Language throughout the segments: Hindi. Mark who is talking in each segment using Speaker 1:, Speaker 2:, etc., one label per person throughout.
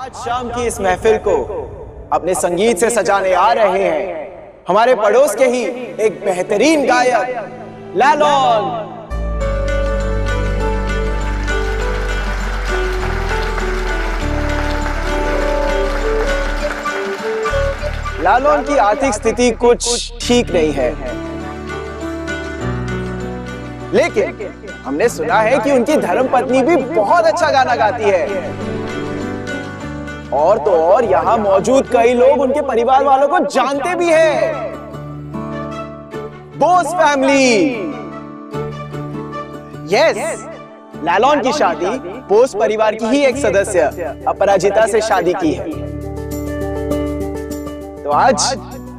Speaker 1: आज शाम की इस महफिल को अपने संगीत से सजाने आ रहे हैं हमारे पड़ोस के ही एक बेहतरीन गायक लालॉन। लालॉन की आर्थिक स्थिति कुछ ठीक नहीं है, लेकिन हमने सुना है कि उनकी धर्मपत्नी भी बहुत अच्छा गाना गाती है। और तो और यहाँ मौजूद कई लोग उनके परिवार वालों को जानते भी हैं। बोस फैमिली। यस, लालॉन की शादी बोस परिवार की ही एक सदस्य अपराजिता से शादी की है। तो आज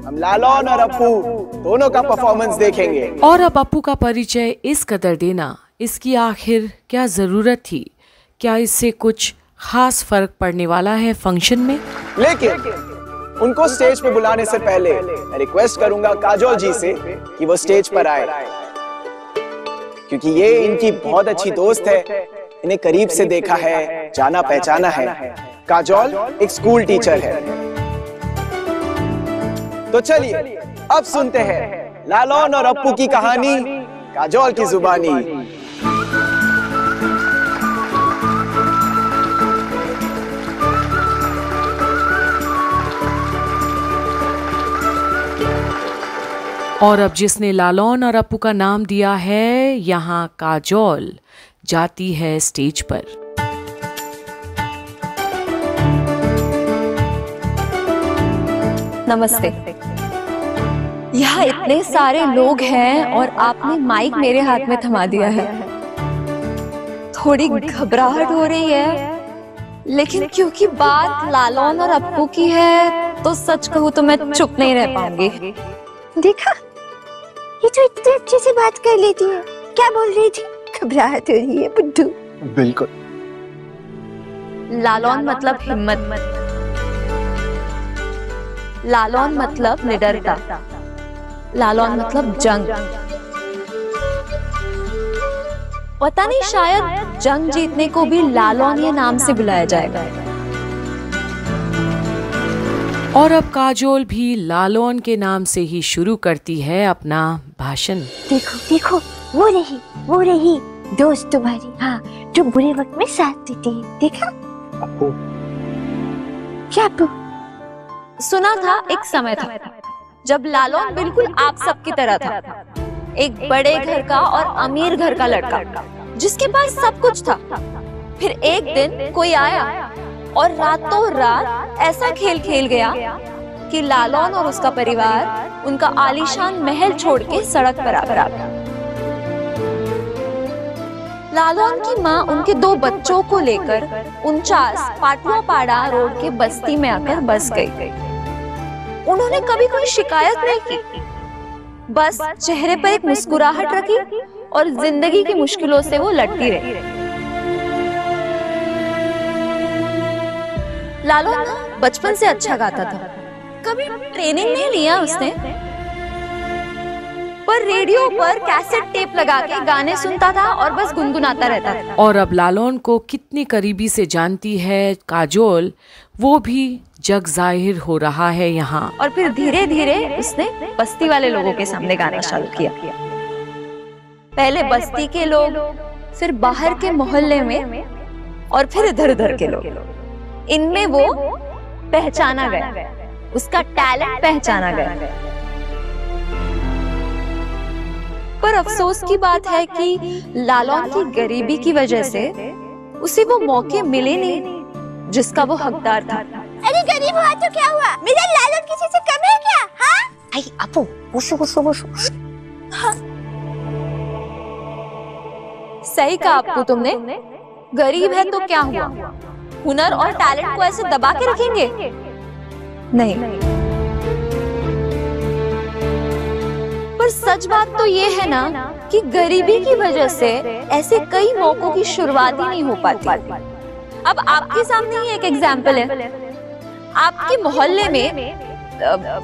Speaker 1: हम लालॉन और अप्पू दोनों का परफॉर्मेंस देखेंगे।
Speaker 2: और अब अप्पू का परिचय इस कदर देना, इसकी आखिर क्या जरूरत थी? क्या इससे कुछ खास फर्क पड़ने वाला है फंक्शन में?
Speaker 1: लेकिन उनको स्टेज पे बुलाने से पहले मैं रिक्वेस्ट करूंगा काजोल जी से कि वो स्टेज पर आए, क्योंकि ये इनकी बहुत अच्छी दोस्त है, इन्हें करीब से देखा है, जाना पहचाना है। काजोल एक स्कूल टीचर है। तो चलिए अब सुनते हैं लालॉन और अप्पू की कहानी काजोल की जुबानी।
Speaker 2: और अब जिसने लालॉन और अप्पू का नाम दिया है, यहाँ काजोल जाती है स्टेज पर।
Speaker 3: नमस्ते। यहाँ इतने सारे लोग हैं और आपने माइक मेरे हाथ में थमा दिया है। थोड़ी घबराहट हो रही है, लेकिन क्योंकि बात लालॉन और अप्पू की है तो सच कहूँ तो मैं चुप नहीं रह पाऊंगी।
Speaker 4: देखा, ये तो इतने अच्छे से बात कर लेती है। क्या बोल रही थी? घबराहट हो रही है बुड्ढू।
Speaker 1: बिल्कुल।
Speaker 3: लालॉन मतलब हिम्मत, लालॉन मतलब निडरता, लालॉन मतलब जंग। पता नहीं, शायद जंग जीतने को भी लालॉन ये नाम से बुलाया जाएगा।
Speaker 2: और अब काजोल भी लालॉन के नाम से ही शुरू करती है अपना भाषण।
Speaker 4: देखो देखो, वो रही दोस्त तुम्हारी, हाँ, जो बुरे वक्त में साथ देती है। देखा?
Speaker 1: अप्पू।
Speaker 4: क्या अप्पू?
Speaker 3: सुना था एक समय था जब लालॉन बिल्कुल आप सबकी तरह था, एक बड़े घर का और अमीर घर का लड़का जिसके पास सब कुछ था। फिर एक दिन कोई आया और रातों रात ऐसा खेल खेल गया कि लालॉन और उसका परिवार उनका आलीशान महल छोड़ के सड़क पर आ गया। लालॉन की माँ उनके 2 बच्चों को लेकर 49 पाटुआपाड़ा रोड के बस्ती में आकर बस गई। उन्होंने कभी कोई शिकायत नहीं की, बस चेहरे पर एक मुस्कुराहट रखी और जिंदगी की मुश्किलों से वो लड़ती रही। लालॉन बचपन से अच्छा गाता था, कभी ट्रेनिंग नहीं लिया उसने, पर रेडियो पर कैसेट टेप लगा के गाने सुनता था और बस गुनगुनाता रहता था।
Speaker 2: और अब लालॉन को कितनी करीबी से जानती है काजोल, वो भी जग जाहिर हो रहा है यहाँ।
Speaker 3: और फिर धीरे धीरे उसने बस्ती वाले लोगों के सामने गाना चालू किया। पहले बस्ती के लोग, फिर बाहर के मोहल्ले में, और फिर इधर उधर के लोग। इनमें वो पहचाना गया, उसका टैलेंट पहचाना गया। पर अफसोस की बात है कि लालॉन की गरीबी की वजह से उसे वो मौके मिले नहीं जिसका वो हकदार था।
Speaker 4: अरे गरीब हुआ तो क्या हुआ? मेरा लालॉन किसी से कम है क्या? हाँ? आई अप्पू, वुशु।
Speaker 3: हाँ। सही कहा अप्पू तुमने, गरीब है तो क्या हुआ? हुनर और टैलेंट को ऐसे दबा के रखेंगे? नहीं। पर सच बात तो ये है ना कि गरीबी की वजह से ऐसे कई मौकों की शुरुआत ही नहीं हो पाती। अब आपके सामने ही एक एग्जाम्पल है। आपके मोहल्ले में,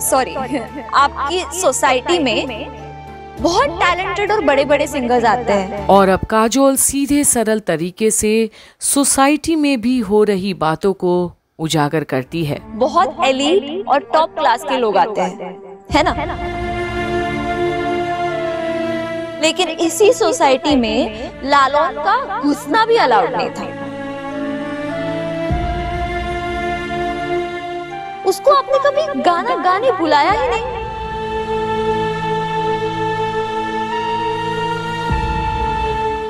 Speaker 3: सॉरी, आपकी सोसाइटी में बहुत टैलेंटेड और बड़े बड़े सिंगर्स आते हैं।
Speaker 2: और अब काजोल सीधे सरल तरीके से सोसाइटी में भी हो रही बातों को उजागर करती है।
Speaker 3: बहुत एलीट और टॉप क्लास के लोग आते हैं, है ना? लेकिन इसी सोसाइटी में लालौन का घुसना भी अलाउड नहीं था। उसको आपने कभी गाना गाने बुलाया ही नहीं।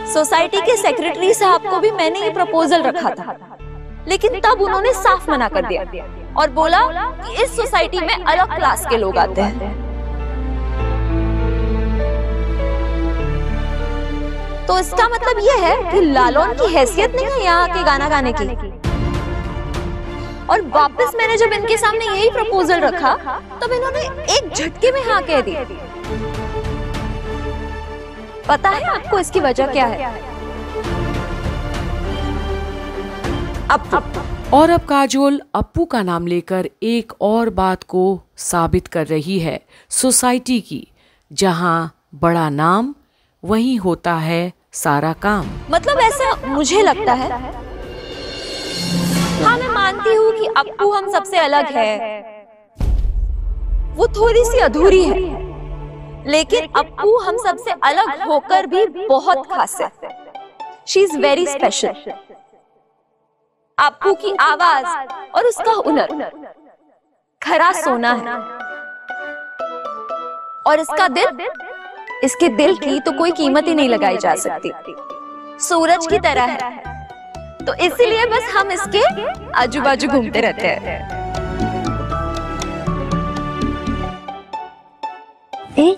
Speaker 3: सोसाइटी के सेक्रेटरी साहब को भी मैंने ये प्रपोजल रखा था, लेकिन तब उन्होंने साफ मना कर दिया और बोला कि इस सोसाइटी में अलग क्लास के लोग आते हैं। तो इसका मतलब ये है कि लालौन की हैसियत नहीं है यहाँ के गाना गाने की। और वापस मैंने जब इनके सामने यही प्रपोजल रखा, तब इन्होंने एक झटके में हाँ कह दी। पता है आपको इसकी वजह क्या है?
Speaker 2: और अब काजोल अप्पू का नाम लेकर एक और बात को साबित कर रही है सोसाइटी की, जहां बड़ा नाम वहीं होता है सारा काम।
Speaker 3: मतलब ऐसा मुझे लगता है। हाँ, मैं मानती हूँ कि अप्पू हम सबसे अलग है, वो थोड़ी सी अधूरी है, लेकिन अप्पू हम सबसे अलग होकर भी बहुत खास है। She is very special. Appu की आवाज और उसका हुनर खरा सोना है, और इसका दिल, इसके दिल की तो कोई कीमत ही नहीं लगाई जा सकती। सूरज की तरह है, तो इसीलिए बस हम इसके आजू बाजू घूमते रहते हैं।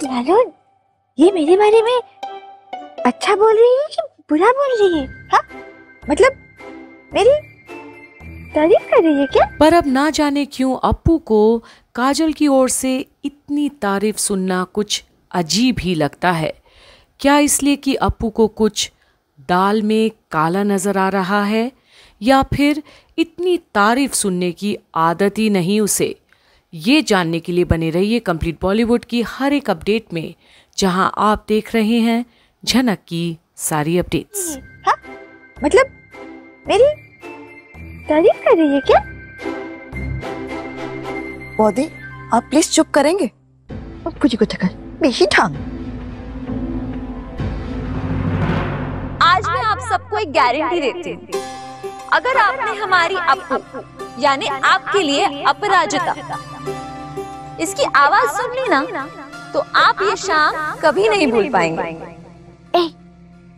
Speaker 4: लालौन, ये मेरे बारे में अच्छा बोल रही है कि बुरा बोल रही है? हाँ, मतलब मेरी तारीफ कर रही है क्या?
Speaker 2: पर अब ना जाने क्यों अप्पू को काजल की ओर से इतनी तारीफ सुनना कुछ अजीब ही लगता है। क्या इसलिए कि अप्पू को कुछ दाल में काला नजर आ रहा है, या फिर इतनी तारीफ सुनने की आदत ही नहीं उसे? ये जानने के लिए बने रहिए कंप्लीट बॉलीवुड की हर एक अपडेट में, जहां आप देख रहे हैं झनक की सारी अपडेट्स।
Speaker 4: हाँ, मतलब मेरी तारीफ कर रही है क्या?
Speaker 5: बॉदी, आप प्लीज चुप करेंगे?
Speaker 4: मुझे को थका बेही ठांग।
Speaker 3: आज मैं आप सबको एक गारंटी देती हूँ, अगर आपने हमारी अप्पू यानी आपके लिए अपराजिता इसकी आवाज सुन ली ना, तो आप ये शाम कभी नहीं भूल पाएंगे।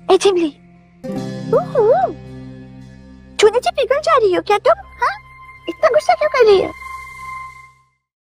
Speaker 4: ए चिमली, छूने से पिघल जा रही हो क्या तुम? हाँ, इतना गुस्सा क्यों कर रही हो?